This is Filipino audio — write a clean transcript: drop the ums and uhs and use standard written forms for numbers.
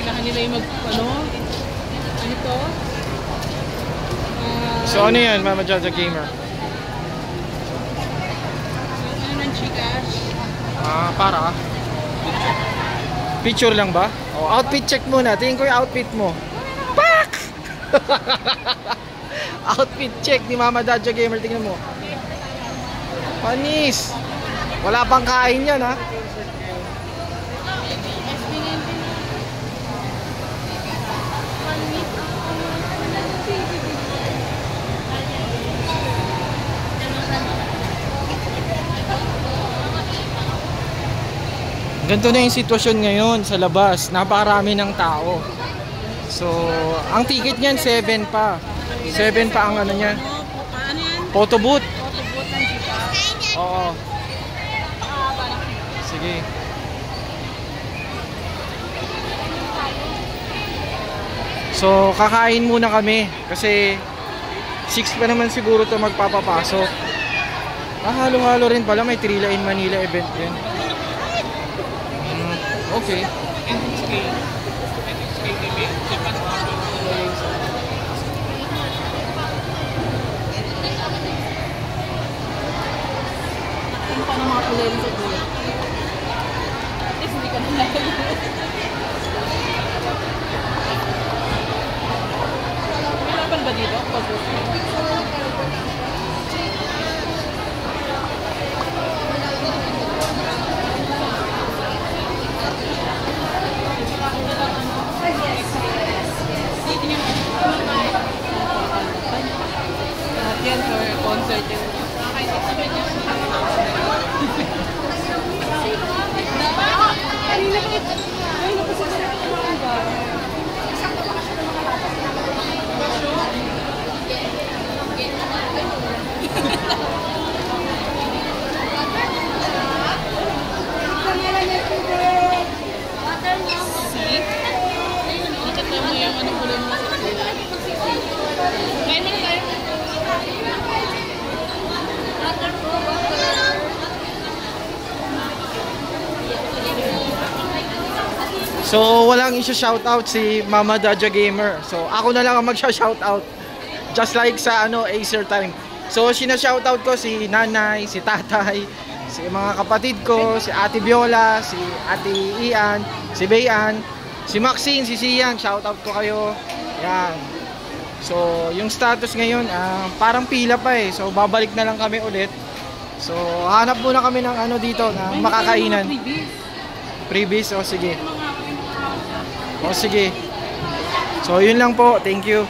Kailangan nila yung ano to? So ano yan, Mama Jaja Gamer? Ano ng Gcash? Para? Picture lang ba? O, outfit check muna. Tingin ko yung outfit mo. Pak! Outfit check ni Mama Jaja Gamer. Tingnan mo. Panis! Wala pang kain yan, ha? Ganito na yung sitwasyon ngayon sa labas. Napakarami ng tao. So, ang ticket niyan 7 pa. 7 pa ang ano niya. Ano yan? Photo booth. Photo booth ng Gcash? Oo. Sige. So, kakain muna kami. Kasi 6 pa naman siguro to magpapapasok. Halo-halo rin pala. May Trilla in Manila event yun. Okay. Ano pa ng mga kulay sa dulo? At least hindi ka na nalagay. May laban ba dito? Yan for concert yun. So, walang isa-shoutout si Mama Jaja Gamer. So, ako na lang ang magsha-shoutout. Just like sa Acer time. So, sina-shoutout ko si nanay, si tatay, si mga kapatid ko, si Ate Viola, si Ate Ian, si Bayan, si Maxine, si Sian. Shoutout ko kayo. Yan. So, yung status ngayon, parang pila pa eh. So, babalik na lang kami ulit. So, hanap muna kami ng dito, ng makakainan. Freebies? O, sige. O, sige. So, yun lang po. Thank you.